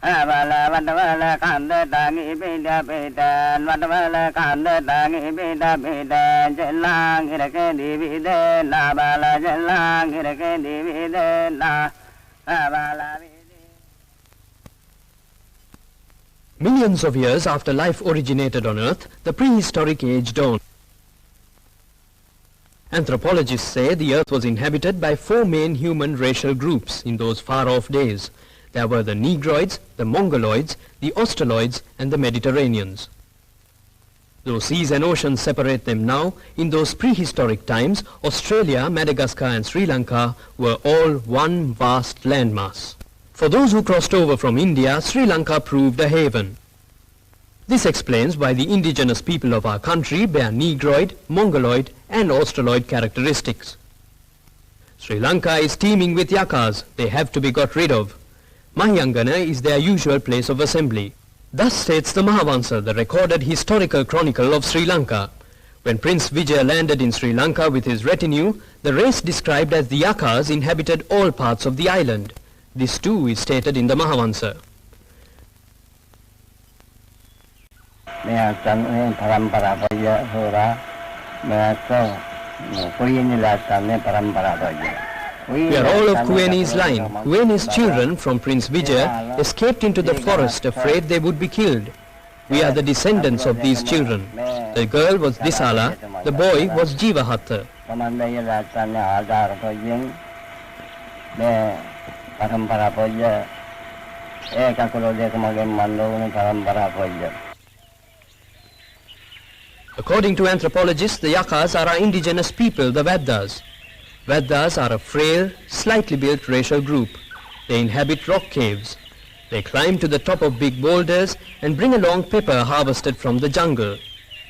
Avala Vandala Kanda Tangi Bida Bida, Vandala Kanda Tangi Bida Bida, Jelang Hirake Divide, Nabala Jelang Hirake Divide, Avala. Millions of years after life originated on Earth, the prehistoric age dawned. Anthropologists say the Earth was inhabited by 4 main human racial groups in those far-off days. There were the Negroids, the Mongoloids, the Australoids and the Mediterraneans. Though seas and oceans separate them now, in those prehistoric times, Australia, Madagascar and Sri Lanka were all one vast landmass. For those who crossed over from India, Sri Lanka proved a haven. This explains why the indigenous people of our country bear Negroid, Mongoloid and Australoid characteristics. Sri Lanka is teeming with yakas. They have to be got rid of. Mahayangana is their usual place of assembly. Thus states the Mahavansa, the recorded historical chronicle of Sri Lanka. When Prince Vijaya landed in Sri Lanka with his retinue, the race described as the yakas inhabited all parts of the island. This too is stated in the Mahavansa. We are all of Kueni's line. Kueni's children from Prince Vijaya escaped into the forest afraid they would be killed. We are the descendants of these children. The girl was Disala, the boy was Jivahatta. According to anthropologists, the yakas are our indigenous people, the Veddas. Veddas are a frail, slightly built racial group. They inhabit rock caves. They climb to the top of big boulders and bring along pepper harvested from the jungle.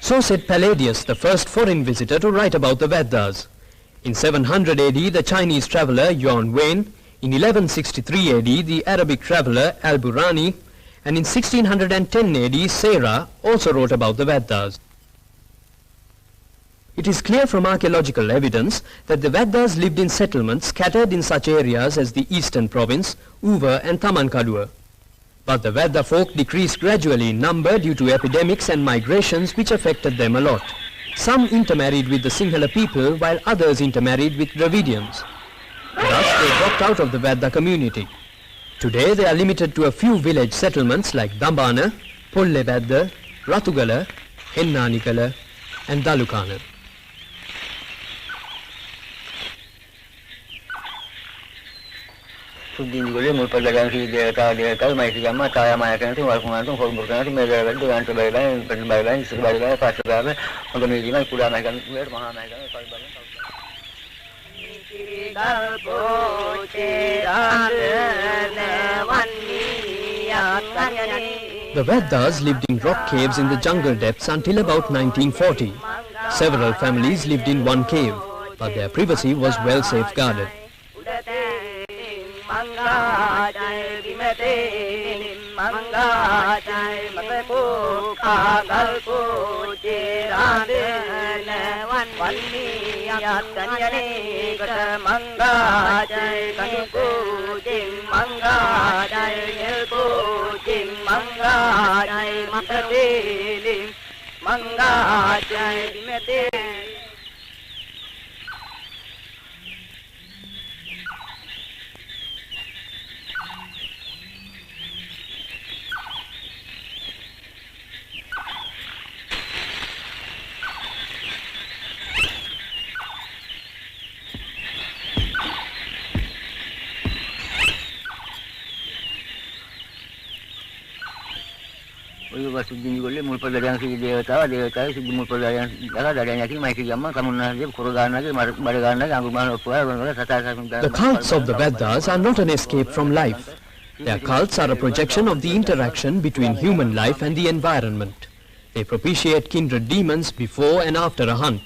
So said Palladius, the first foreign visitor to write about the Veddas. In 700 AD, the Chinese traveller Yuan Wen, in 1163 AD, the Arabic traveller Al-Burani, and in 1610 AD, Sarah also wrote about the Veddas. It is clear from archaeological evidence that the Veddas lived in settlements scattered in such areas as the eastern province, Uva and Tamankadua. But the Vedda folk decreased gradually in number due to epidemics and migrations which affected them a lot. Some intermarried with the Sinhala people while others intermarried with Dravidians. Thus they dropped out of the Vedda community. Today they are limited to a few village settlements like Dambana, Polle Vedda, Ratugala, Hennanikala and Dalukana. The Veddas lived in rock caves in the jungle depths until about 1940. Several families lived in one cave, but their privacy was well safeguarded. The cults of the Veddas are not an escape from life. Their cults are a projection of the interaction between human life and the environment. They propitiate kindred demons before and after a hunt.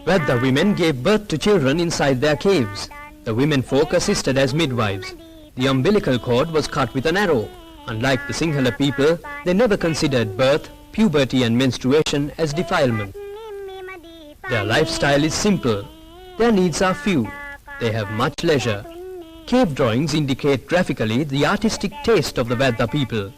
Vedda women gave birth to children inside their caves. The women folk assisted as midwives. The umbilical cord was cut with an arrow. Unlike the Sinhala people, they never considered birth, puberty and menstruation as defilement. Their lifestyle is simple. Their needs are few. They have much leisure. Cave drawings indicate graphically the artistic taste of the Vedda people.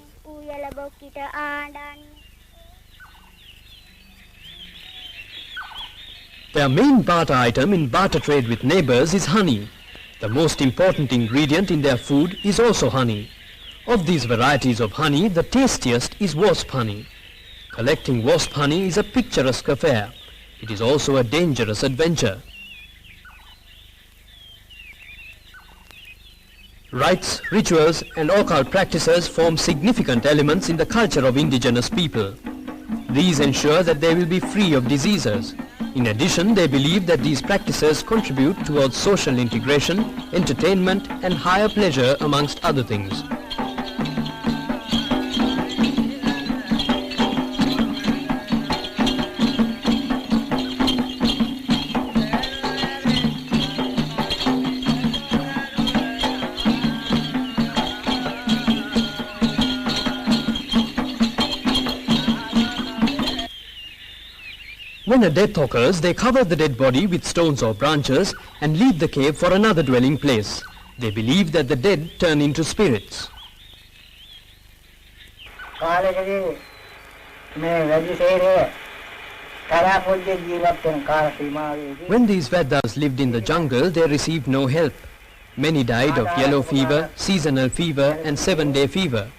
Their main barter item in barter trade with neighbors is honey. The most important ingredient in their food is also honey. Of these varieties of honey, the tastiest is wasp honey. Collecting wasp honey is a picturesque affair. It is also a dangerous adventure. Rites, rituals and occult practices form significant elements in the culture of indigenous people. These ensure that they will be free of diseases. In addition, they believe that these practices contribute towards social integration, entertainment and higher pleasure amongst other things. When a death occurs, they cover the dead body with stones or branches and leave the cave for another dwelling place. They believe that the dead turn into spirits. When these Vedas lived in the jungle, they received no help. Many died of yellow fever, seasonal fever and 7-day fever.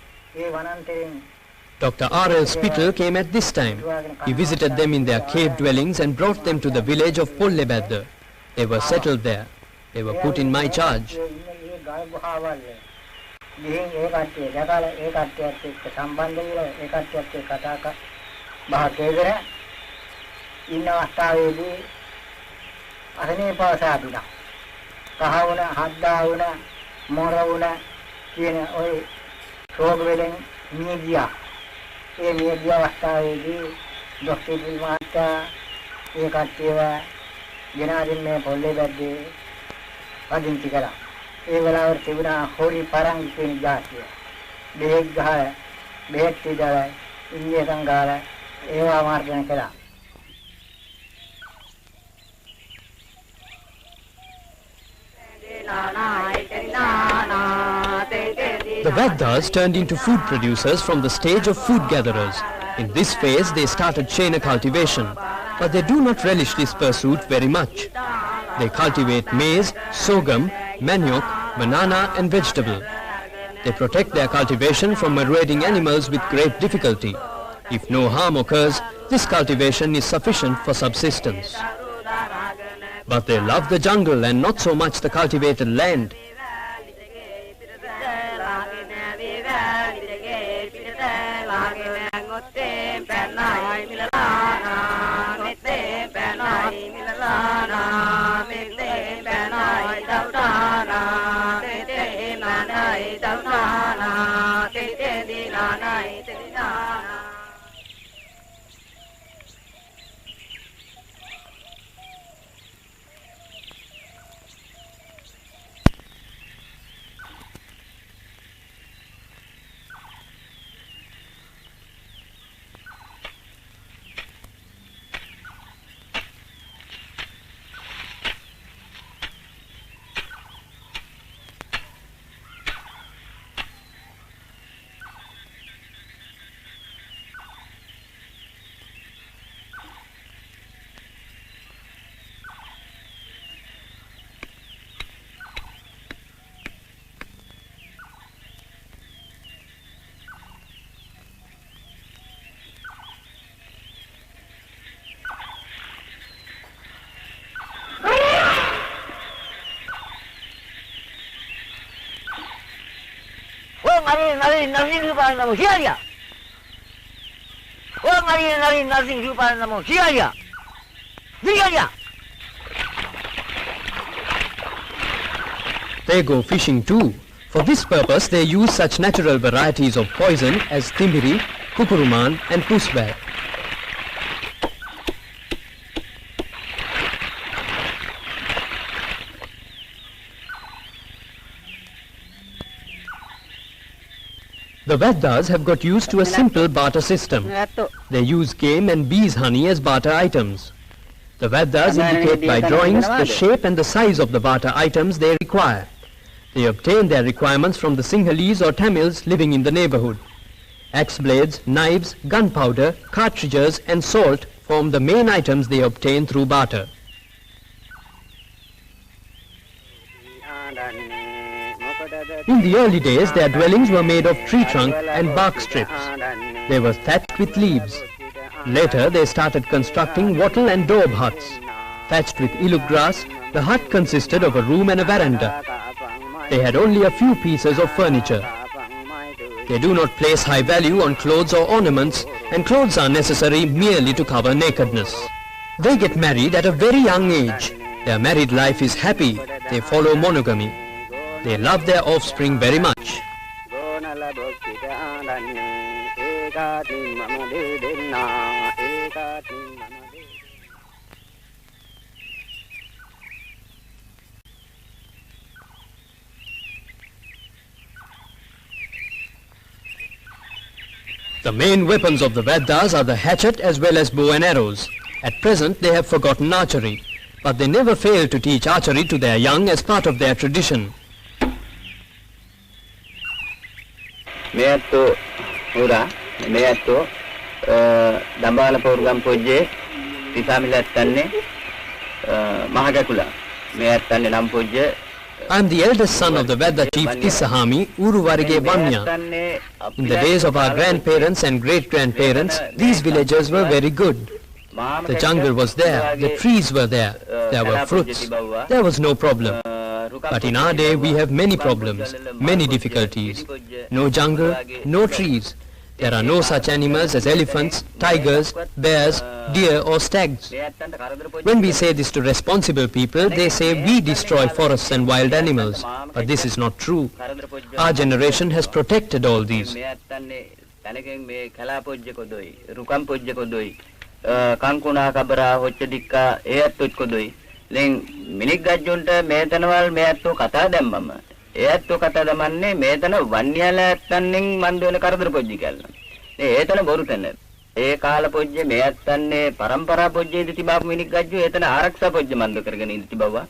Dr. R.L. Spittle came at this time. He visited them in their cave dwellings and brought them to the village of Pollebadda. They were settled there. They were put in my charge. ඒ නියගිය අවස්ථාවේදී doctor මාත්‍යා ඒ කට්ටියව ගෙනාදින් මේ පොල්ලේ බැද්දේ පදිංචි කළා. ඒ වෙලාවට තිබුණා හොරි පරංගි කියන જાතිය. බෙහෙත් ගහ බෙහෙත් තියලා ඉන්ජෙක්ෂන් ගාලා ඒවා මාර්ජන කළා. The Vedas turned into food producers from the stage of food gatherers. In this phase they started Shena cultivation, but they do not relish this pursuit very much. They cultivate maize, sorghum, manioc, banana and vegetable. They protect their cultivation from marauding animals with great difficulty. If no harm occurs, this cultivation is sufficient for subsistence. But they love the jungle and not so much the cultivated land. Nothing to buy them here. Oh, Marie, nothing to buy them here. They go fishing too. For this purpose, they use such natural varieties of poison as timbiri, kukuruman and pusbag. The Vedas have got used to a simple barter system. They use game and bees' honey as barter items. The Vedas indicate by drawings the shape and the size of the barter items they require. They obtain their requirements from the Sinhalese or Tamils living in the neighborhood. Axe blades, knives, gunpowder, cartridges and salt form the main items they obtain through barter. In the early days, their dwellings were made of tree trunk and bark strips. They were thatched with leaves. Later, they started constructing wattle and daub huts. Thatched with iluk grass, the hut consisted of a room and a veranda. They had only a few pieces of furniture. They do not place high value on clothes or ornaments, and clothes are necessary merely to cover nakedness. They get married at a very young age. Their married life is happy. They follow monogamy. They love their offspring very much. The main weapons of the Vedas are the hatchet as well as bow and arrows. At present they have forgotten archery, but they never fail to teach archery to their young as part of their tradition. Meatto ura meatto dambala program pojje tisamilat tanne mahagakula meattanne nam pojje. I am the eldest son of the Veda chief Tissahami Uruvarige Vanya. In the days of our grandparents and great-grandparents, these villagers were very good. The jungle was there, the trees were there, there were fruits, there was no problem. But in our day we have many problems, many difficulties. No jungle, no trees. There are no such animals as elephants, tigers, bears, deer or stags. When we say this to responsible people, they say we destroy forests and wild animals. But this is not true. Our generation has protected all these. Kankuna kabara hochadika eatut kodoi ling minik gajunta metanawal meatto kata dambama eatto kata damanne metana wanyala tanning mandona karadara pojji kalla etana boru tanne e kala pojje meattanne parampara pojje idi tibapu minik gajju etana araksa pojje mandu karagena idi tibawa.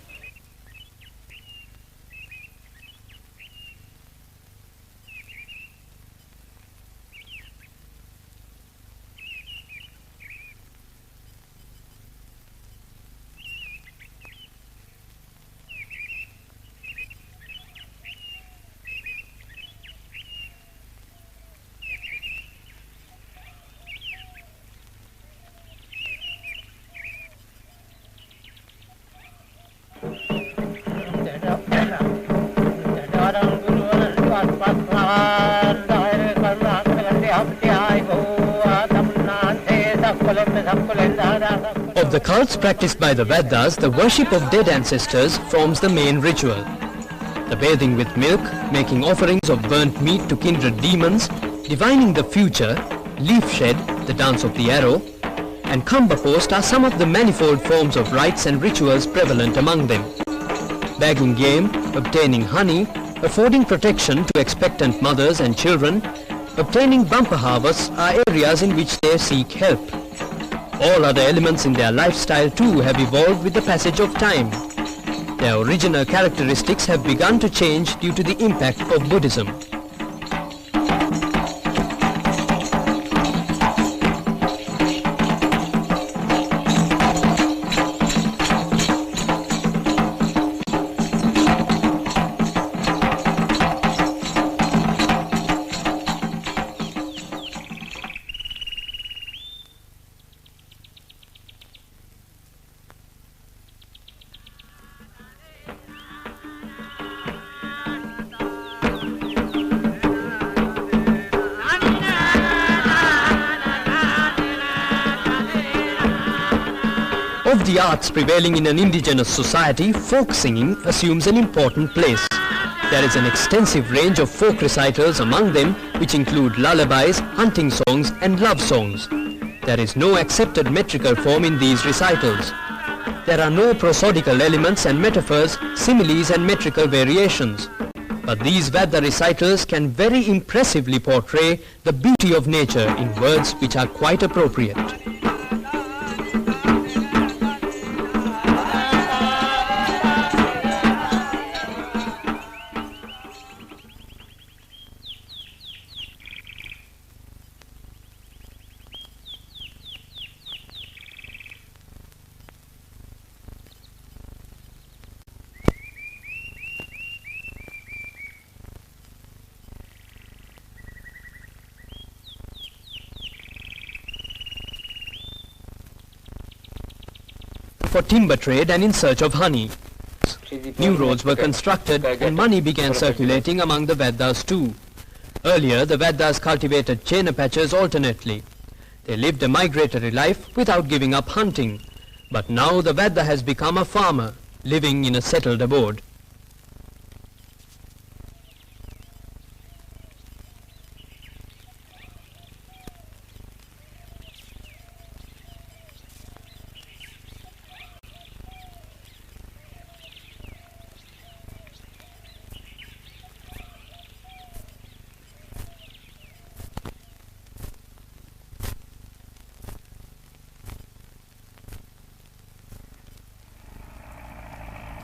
Of the cults practiced by the Vedas, the worship of dead ancestors forms the main ritual. The bathing with milk, making offerings of burnt meat to kindred demons, divining the future, leaf shed, the dance of the arrow, and Kamba post are some of the manifold forms of rites and rituals prevalent among them. Bagging game, obtaining honey, affording protection to expectant mothers and children, obtaining bumper harvests are areas in which they seek help. All other elements in their lifestyle too have evolved with the passage of time. Their original characteristics have begun to change due to the impact of Buddhism. Of the arts prevailing in an indigenous society, folk singing assumes an important place. There is an extensive range of folk recitals among them, which include lullabies, hunting songs and love songs. There is no accepted metrical form in these recitals. There are no prosodical elements and metaphors, similes and metrical variations. But these Vedda recitals can very impressively portray the beauty of nature in words which are quite appropriate. For timber trade and in search of honey. New roads were constructed and money began circulating among the Veddas too. Earlier, the Veddas cultivated chena patches alternately. They lived a migratory life without giving up hunting. But now the Vedda has become a farmer, living in a settled abode.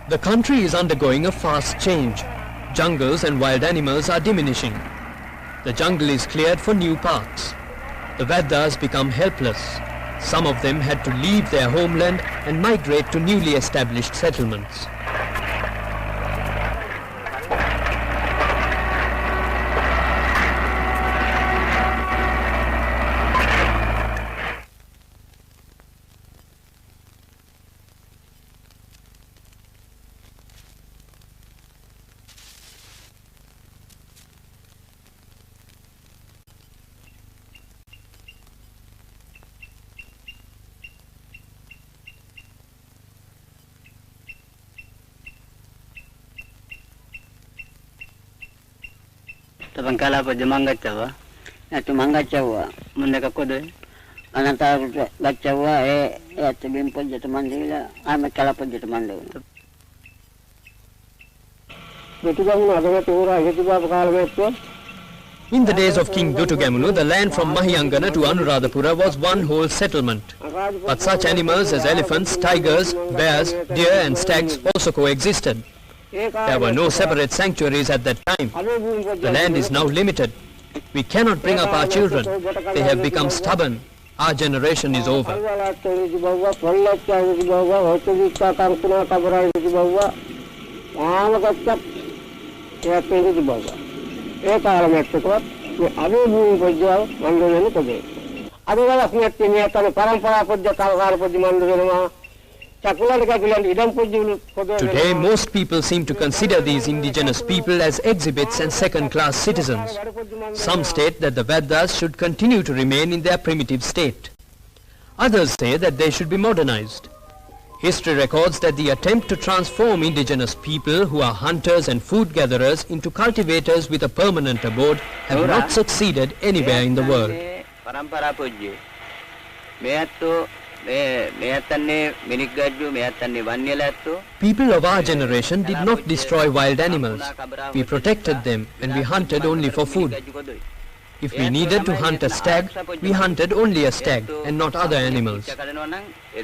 The country is undergoing a fast change. Jungles and wild animals are diminishing. The jungle is cleared for new parks. The Veddas become helpless. Some of them had to leave their homeland and migrate to newly established settlements. Tabangkala pa Jamanga Chawa, at Manga Chawa, Munaka Kodo, Anata Gachawa, at the Bimpo Jetamandila, I'm a Kalapa Jetamando. In the days of King Dutugamunu, the land from Mahiyangana to Anuradhapura was one whole settlement. But such animals as elephants, tigers, bears, deer and stags also coexisted. There were no separate sanctuaries at that time. The land is now limited. We cannot bring up our children. They have become stubborn. Our generation is over. Today, most people seem to consider these indigenous people as exhibits and second-class citizens. Some state that the Veddas should continue to remain in their primitive state. Others say that they should be modernized. History records that the attempt to transform indigenous people who are hunters and food gatherers into cultivators with a permanent abode have not succeeded anywhere in the world. People of our generation did not destroy wild animals. We protected them and we hunted only for food. If we needed to hunt a stag, we hunted only a stag and not other animals. We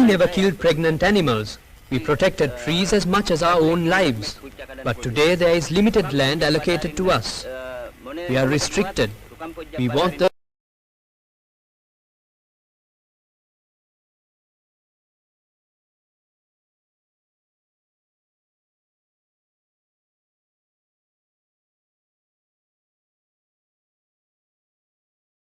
never killed pregnant animals. We protected trees as much as our own lives. But today there is limited land allocated to us. We are restricted. We want the